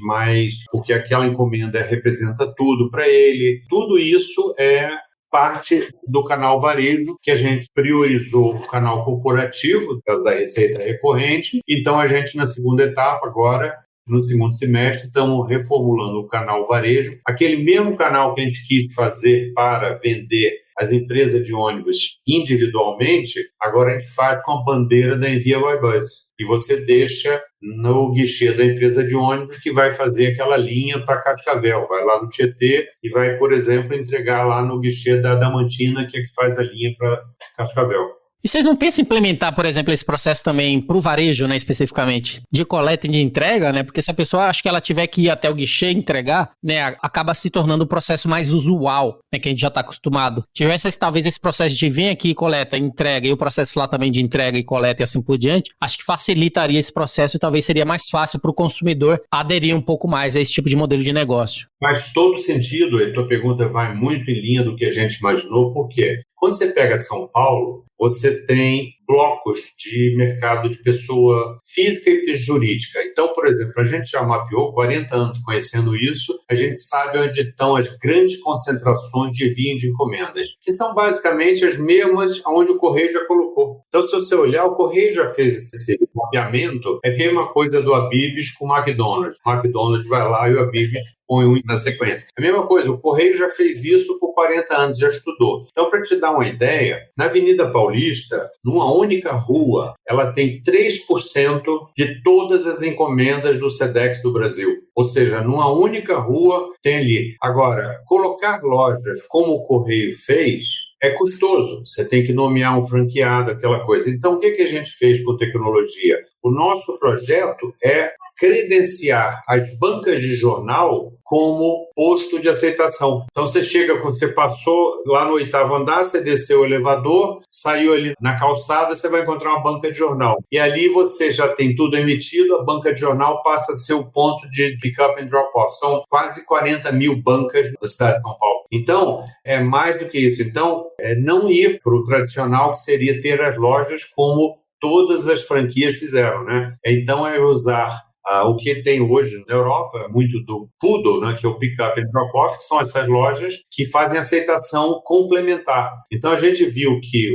porque aquela encomenda representa tudo para ele. Tudo isso é parte do canal varejo, que a gente priorizou o canal corporativo, por causa da receita recorrente. Então, a gente, na segunda etapa, agora, no segundo semestre, estamos reformulando o canal varejo. Aquele mesmo canal que a gente quis fazer para vender as empresas de ônibus individualmente, agora a gente faz com a bandeira da Envia by Bus. E você deixa no guichê da empresa de ônibus que vai fazer aquela linha para Cascavel. Vai lá no Tietê e vai, por exemplo, entregar lá no guichê da Adamantina, que é que faz a linha para Cascavel. E vocês não pensam em implementar, por exemplo, esse processo também para o varejo, né, especificamente, de coleta e de entrega, né? Porque se a pessoa acha que ela tiver que ir até o guichê entregar, né, acaba se tornando um processo mais usual, né, que a gente já está acostumado. Tivesse talvez esse processo de vir aqui, coleta, entrega, e o processo lá também de entrega e coleta e assim por diante, acho que facilitaria esse processo e talvez seria mais fácil para o consumidor aderir um pouco mais a esse tipo de modelo de negócio. Faz todo sentido, a tua pergunta vai muito em linha do que a gente imaginou, por quê? Quando você pega São Paulo, você tem blocos de mercado de pessoa física e jurídica. Então, por exemplo, a gente já mapeou 40 anos conhecendo isso, a gente sabe onde estão as grandes concentrações de envio de encomendas, que são basicamente as mesmas onde o Correio já colocou. Então, se você olhar, o Correio já fez esse mapeamento, é a mesma coisa do Habib's com o McDonald's. O McDonald's vai lá e o Habib's põe um na sequência. A mesma coisa, o Correio já fez isso por 40 anos, já estudou. Então, para te dar uma ideia, na Avenida Paulista, numa única rua, ela tem 3% de todas as encomendas do SEDEX do Brasil. Ou seja, numa única rua tem ali. Agora, colocar lojas como o Correio fez é custoso. Você tem que nomear um franqueado, aquela coisa. Então, o que a gente fez com tecnologia? O nosso projeto é credenciar as bancas de jornal como posto de aceitação. Então você passou lá no 8º andar, você desceu o elevador, saiu ali na calçada, você vai encontrar uma banca de jornal. E ali você já tem tudo emitido, a banca de jornal passa a ser o ponto de pick-up and drop-off. São quase 40 mil bancas na cidade de São Paulo. Então, é mais do que isso. Então, não ir para o tradicional, que seria ter as lojas como todas as franquias fizeram, né? Então, é usar o que tem hoje na Europa, muito do PUDO, né, que é o Pick-up and Drop-Off, que são essas lojas que fazem aceitação complementar. Então, a gente viu que,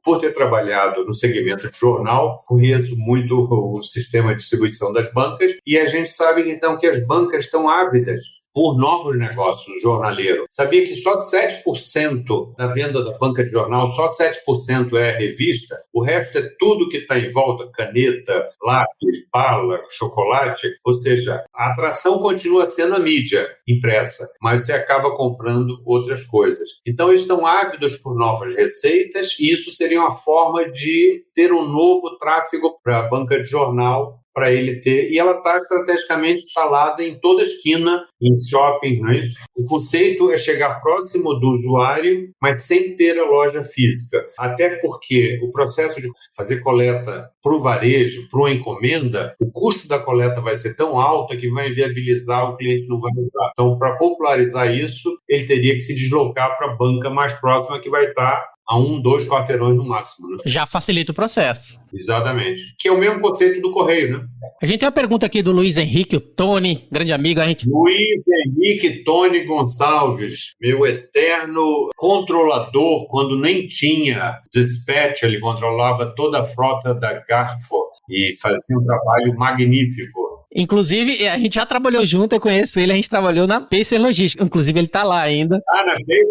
por ter trabalhado no segmento de jornal, conheço muito o sistema de distribuição das bancas, e a gente sabe, então, que as bancas estão ávidas por novos negócios jornaleiros. Sabia que só 7% da venda da banca de jornal, só 7% é revista? O resto é tudo que está em volta, caneta, lápis, bala, chocolate. Ou seja, a atração continua sendo a mídia impressa, mas você acaba comprando outras coisas. Então, eles estão ávidos por novas receitas e isso seria uma forma de ter um novo tráfego para a banca de jornal, para ele ter, e ela está estrategicamente instalada em toda esquina, em shopping, não é isso? O conceito é chegar próximo do usuário, mas sem ter a loja física. Até porque o processo de fazer coleta para o varejo, para uma encomenda, o custo da coleta vai ser tão alto que vai inviabilizar, o cliente não vai usar. Então, para popularizar isso, ele teria que se deslocar para a banca mais próxima, que vai estar a 1, 2 quarteirões no máximo, né? Já facilita o processo. Exatamente. Que é o mesmo conceito do correio, né? A gente tem uma pergunta aqui do Luiz Henrique, o Tony, grande amigo. Luiz Henrique Tony Gonçalves, meu eterno controlador, quando nem tinha dispatch, ele controlava toda a frota da Garfor e fazia um trabalho magnífico. Inclusive, a gente já trabalhou junto, eu conheço ele, a gente trabalhou na Pacer Logística, inclusive ele tá lá ainda. Na Pacer?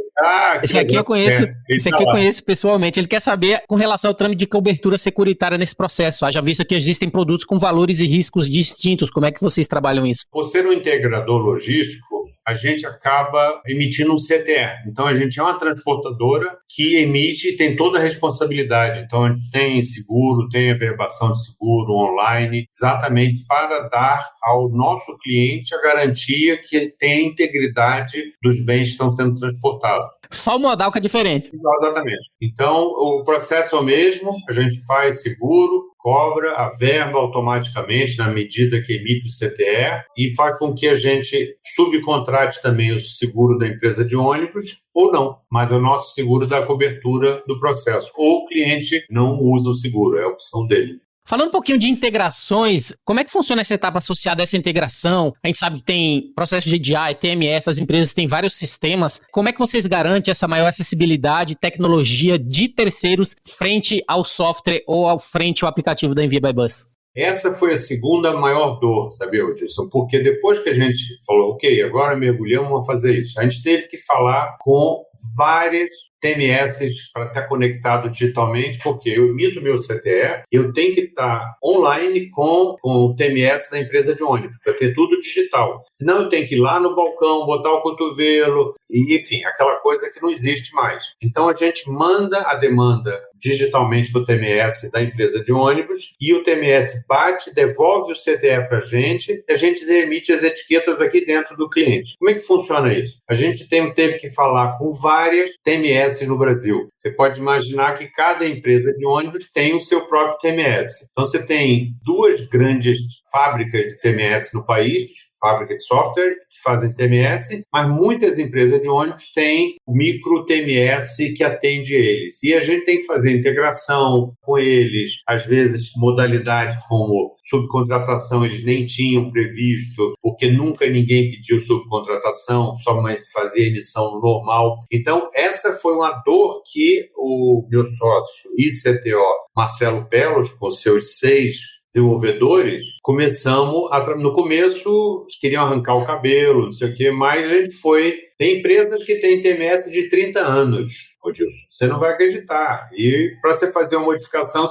Esse aqui eu conheço, eu conheço pessoalmente. Ele quer saber com relação ao trâmite de cobertura securitária nesse processo. Haja visto que existem produtos com valores e riscos distintos. Como é que vocês trabalham isso? Por ser um integrador logístico, a gente acaba emitindo um CTE. Então, a gente é uma transportadora que emite e tem toda a responsabilidade. Então, a gente tem seguro, tem averbação de seguro online, exatamente para dar ao nosso cliente a garantia que tem a integridade dos bens que estão sendo transportados. Só o modal que é diferente. Exatamente. Então, o processo é o mesmo, a gente faz seguro, cobra a verba automaticamente na medida que emite o CTE e faz com que a gente subcontrate também o seguro da empresa de ônibus ou não, mas o nosso seguro dá cobertura do processo. Ou o cliente não usa o seguro, é a opção dele. Falando um pouquinho de integrações, como é que funciona essa etapa associada a essa integração? A gente sabe que tem processo de EDI, TMS, as empresas têm vários sistemas. Como é que vocês garantem essa maior acessibilidade e tecnologia de terceiros frente ao software ou frente ao aplicativo da Envia by Bus? Essa foi a segunda maior dor, sabe, Edilson? Porque depois que a gente falou, ok, agora mergulhamos, vamos fazer isso, a gente teve que falar com várias TMS para estar conectado digitalmente, porque eu emito meu CTE, eu tenho que estar online com o TMS da empresa de ônibus, para ter tudo digital. Senão eu tenho que ir lá no balcão, botar o cotovelo, e, enfim, aquela coisa que não existe mais. Então a gente manda a demanda digitalmente para o TMS da empresa de ônibus e o TMS bate, devolve o CTE para a gente emite as etiquetas aqui dentro do cliente. Como é que funciona isso? A gente teve que falar com várias TMS no Brasil. Você pode imaginar que cada empresa de ônibus tem o seu próprio TMS. Então você tem duas grandes fábricas de TMS no país, fábrica de software que fazem TMS, mas muitas empresas de ônibus têm o micro TMS que atende eles. E a gente tem que fazer integração com eles, às vezes modalidade como subcontratação eles nem tinham previsto, porque nunca ninguém pediu subcontratação, só fazia emissão normal. Então, essa foi uma dor que o meu sócio ICTO, Marcelo Pelos, com seus 6 desenvolvedores, começamos no começo, eles queriam arrancar o cabelo, não sei o quê, mas a gente foi. Tem empresas que têm TMS de 30 anos, Odilson. Você não vai acreditar. E para você fazer uma modificação,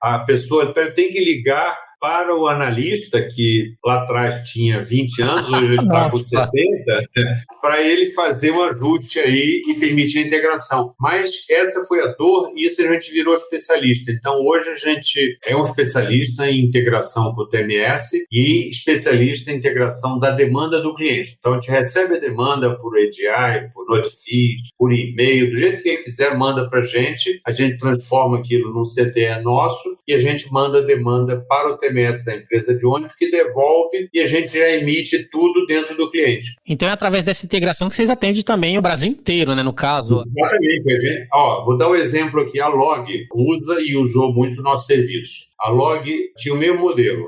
a pessoa tem que ligar para o analista, que lá atrás tinha 20 anos, hoje ele está com 70, para ele fazer um ajuste aí e permitir a integração. Mas essa foi a dor e isso a gente virou especialista. Então, hoje a gente é um especialista em integração com o TMS e especialista em integração da demanda do cliente. Então, a gente recebe a demanda por EDI, por Notify, por e-mail, do jeito que ele quiser, manda para a gente transforma aquilo num CTE nosso e a gente manda a demanda para o TMS da empresa de ônibus, que devolve e a gente já emite tudo dentro do cliente. Então é através dessa integração que vocês atendem também o Brasil inteiro, né, no caso? Exatamente. Vou dar um exemplo aqui. A Log usa e usou muito o nosso serviço. A Log tinha o mesmo modelo.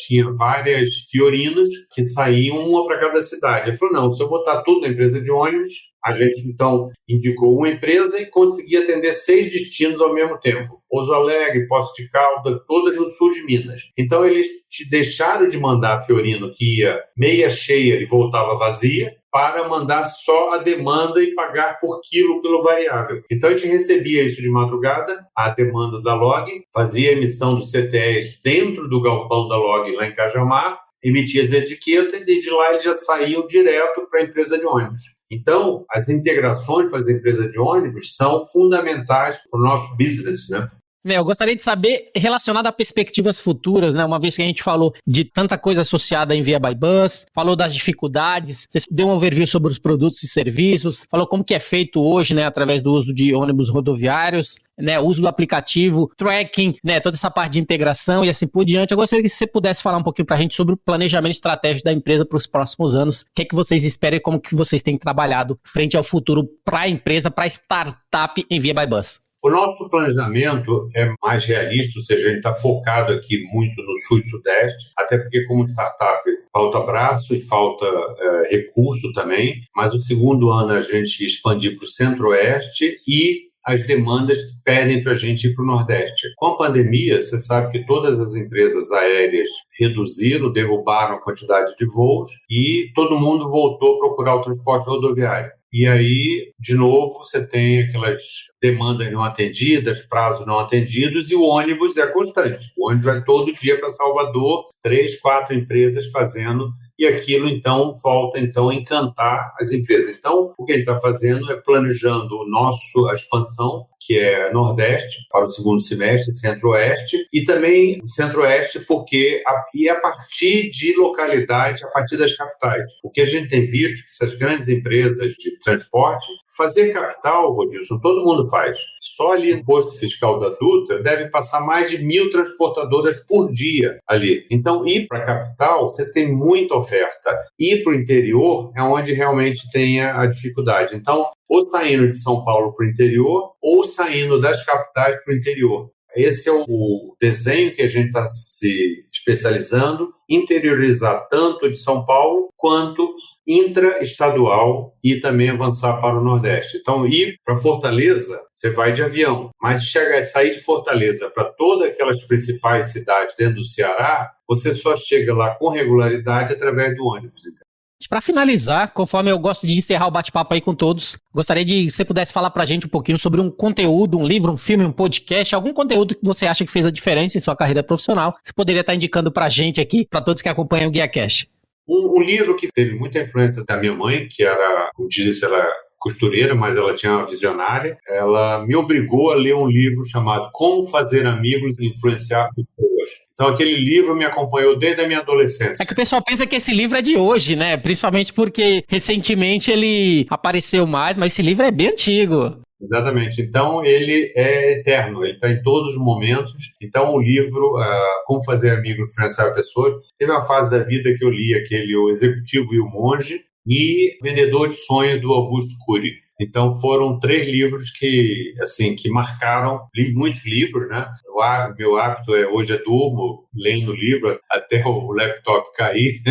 Tinha várias Fiorinas que saíam uma para cada cidade. Ele falou, não, se eu botar tudo na empresa de ônibus, a gente, então, indicou uma empresa e conseguia atender 6 destinos ao mesmo tempo. Pouso Alegre, Poços de Caldas, todas no sul de Minas. Então, eles deixaram de mandar a Fiorino que ia meia cheia e voltava vazia, para mandar só a demanda e pagar por quilo pelo variável. Então, a gente recebia isso de madrugada, a demanda da Log, fazia a emissão dos CTEs dentro do galpão da Log lá em Cajamar, emitia as etiquetas e de lá eles já saíam direto para a empresa de ônibus. Então, as integrações com as empresas de ônibus são fundamentais para o nosso business, né? Eu gostaria de saber, relacionado a perspectivas futuras, né? Uma vez que a gente falou de tanta coisa associada em Via by Bus, falou das dificuldades, você deu um overview sobre os produtos e serviços, falou como que é feito hoje, né? Através do uso de ônibus rodoviários, né? O uso do aplicativo, tracking, né? Toda essa parte de integração e assim por diante. Eu gostaria que você pudesse falar um pouquinho pra gente sobre o planejamento estratégico da empresa para os próximos anos. O que é que vocês esperam e como que vocês têm trabalhado frente ao futuro para a empresa, para a startup em Via by Bus? O nosso planejamento é mais realista, ou seja, ele está focado aqui muito no sul e sudeste, até porque como startup falta braço e falta recurso também, mas o segundo ano a gente expandir para o centro-oeste e as demandas pedem para a gente ir para o Nordeste. Com a pandemia, você sabe que todas as empresas aéreas reduziram, derrubaram a quantidade de voos e todo mundo voltou a procurar o transporte rodoviário. E aí, de novo, você tem aquelas demandas não atendidas, prazos não atendidos, e o ônibus é constante. O ônibus vai todo dia para Salvador, 3, 4 empresas fazendo, e aquilo, então, volta a encantar as empresas. Então, o que a gente está fazendo é planejando a expansão, que é Nordeste, para o segundo semestre, Centro-Oeste, e também Centro-Oeste, porque a partir de localidade, a partir das capitais. O que a gente tem visto que essas grandes empresas de transporte, fazer capital, Rodilson, todo mundo faz. Só ali no posto fiscal da Dutra deve passar mais de 1.000 transportadoras por dia ali. Então, ir para a capital, você tem muita oferta. Ir para o interior é onde realmente tem a dificuldade. Então, ou saindo de São Paulo para o interior, ou saindo das capitais para o interior. Esse é o desenho que a gente está se especializando, interiorizar tanto de São Paulo quanto intra-estadual e também avançar para o Nordeste. Então, ir para Fortaleza, você vai de avião, mas sair de Fortaleza para todas aquelas principais cidades dentro do Ceará, você só chega lá com regularidade através do ônibus. Para finalizar, conforme eu gosto de encerrar o bate-papo aí com todos, gostaria de que você pudesse falar pra gente um pouquinho sobre um conteúdo, um livro, um filme, um podcast, algum conteúdo que você acha que fez a diferença em sua carreira profissional, você poderia estar indicando pra gente aqui, pra todos que acompanham o Guia Cash. Um livro que teve muita influência da minha mãe, que era, como disse, ela costureira, mas ela tinha uma visionária, ela me obrigou a ler um livro chamado Como Fazer Amigos e Influenciar Pessoas. Então, aquele livro me acompanhou desde a minha adolescência. É que o pessoal pensa que esse livro é de hoje, né? Principalmente porque recentemente ele apareceu mais, mas esse livro é bem antigo. Exatamente. Então, ele é eterno, ele está em todos os momentos. Então, o livro, Como Fazer Amigos e Influenciar Pessoas, teve uma fase da vida que eu li aquele O Executivo e o Monge e Vendedor de Sonho, do Augusto Cury. Então, foram 3 livros que marcaram. Li muitos livros, né? O meu hábito hoje durmo lendo livro até o laptop cair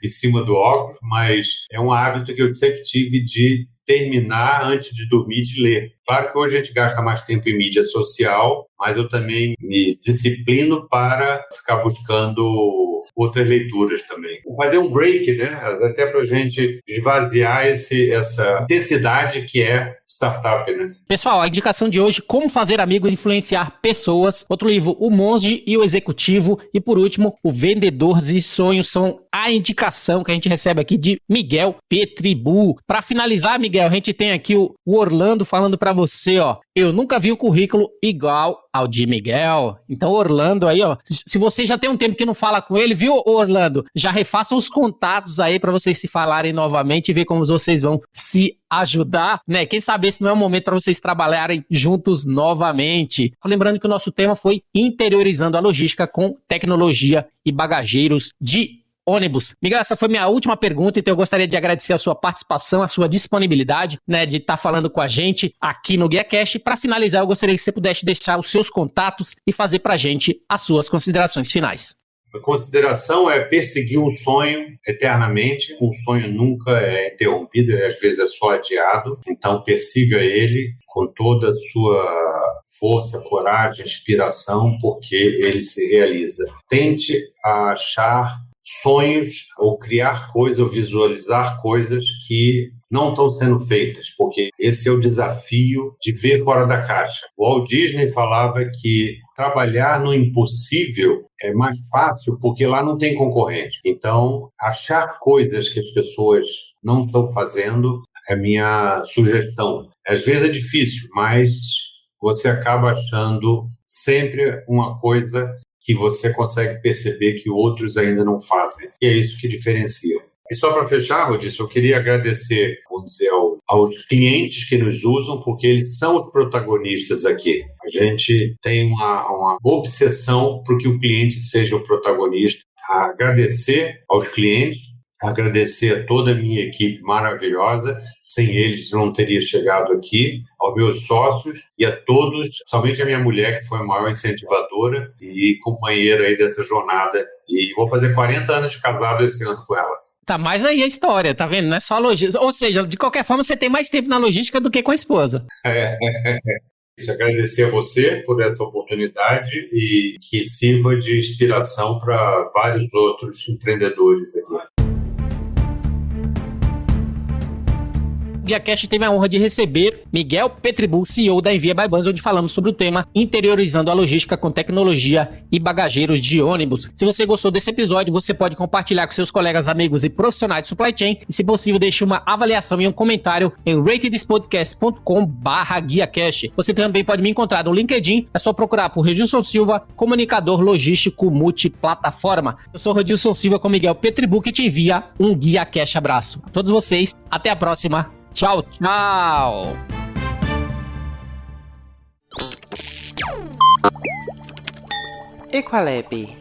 em cima do óculos, mas é um hábito que eu sempre tive de terminar antes de dormir, de ler. Claro que hoje a gente gasta mais tempo em mídia social, mas eu também me disciplino para ficar buscando outras leituras também. Vou fazer um break, né? Até para a gente esvaziar essa intensidade que é startup, né? Pessoal, a indicação de hoje, Como Fazer Amigos e Influenciar Pessoas. Outro livro, O Monge e o Executivo. E por último, O Vendedor de Sonhos, são a indicação que a gente recebe aqui de Miguel Petribu. Para finalizar, Miguel, a gente tem aqui o Orlando falando para você, ó. Eu nunca vi um currículo igual ao de Miguel. Então, Orlando aí, ó, se você já tem um tempo que não fala com ele, viu, Orlando? Já refaçam os contatos aí para vocês se falarem novamente e ver como vocês vão se ajudar, né? Quem sabe esse não é o momento para vocês trabalharem juntos novamente. Lembrando que o nosso tema foi interiorizando a logística com tecnologia e bagageiros de ônibus. Miguel, essa foi minha última pergunta, então eu gostaria de agradecer a sua participação, a sua disponibilidade, né, de estar falando com a gente aqui no GuiaCast. Para finalizar, eu gostaria que você pudesse deixar os seus contatos e fazer para a gente as suas considerações finais. A consideração é perseguir um sonho eternamente. Um sonho nunca é interrompido, às vezes é só adiado. Então, persiga ele com toda a sua força, coragem, inspiração, porque ele se realiza. Tente achar sonhos ou criar coisas ou visualizar coisas que não estão sendo feitas, porque esse é o desafio de ver fora da caixa. O Walt Disney falava que trabalhar no impossível é mais fácil porque lá não tem concorrente. Então, achar coisas que as pessoas não estão fazendo é minha sugestão. Às vezes é difícil, mas você acaba achando sempre uma coisa que você consegue perceber que outros ainda não fazem. E é isso que diferencia. E só para fechar, Rodício, eu queria agradecer, vamos dizer, aos clientes que nos usam, porque eles são os protagonistas aqui. A gente tem uma obsessão para que o cliente seja o protagonista. Agradecer aos clientes, agradecer a toda a minha equipe maravilhosa. Sem eles eu não teria chegado aqui, aos meus sócios e a todos, somente a minha mulher, que foi a maior incentivadora e companheira aí dessa jornada. E vou fazer 40 anos de casado esse ano com ela. Tá mais aí a história, tá vendo? Não é só a logística. Ou seja, de qualquer forma, você tem mais tempo na logística do que com a esposa. Agradecer a você por essa oportunidade e que sirva de inspiração para vários outros empreendedores aqui. O GuiaCast teve a honra de receber Miguel Petribu, CEO da Envia by Bus, onde falamos sobre o tema interiorizando a logística com tecnologia e bagageiros de ônibus. Se você gostou desse episódio, você pode compartilhar com seus colegas, amigos e profissionais de supply chain e, se possível, deixe uma avaliação e um comentário em ratedspodcast.com/GuiaCast. Você também pode me encontrar no LinkedIn, é só procurar por Redilson Silva, comunicador logístico multiplataforma. Eu sou Redilson Silva com Miguel Petribu, que te envia um GuiaCast abraço. A todos vocês, até a próxima. Tchau, tchau! Equalab.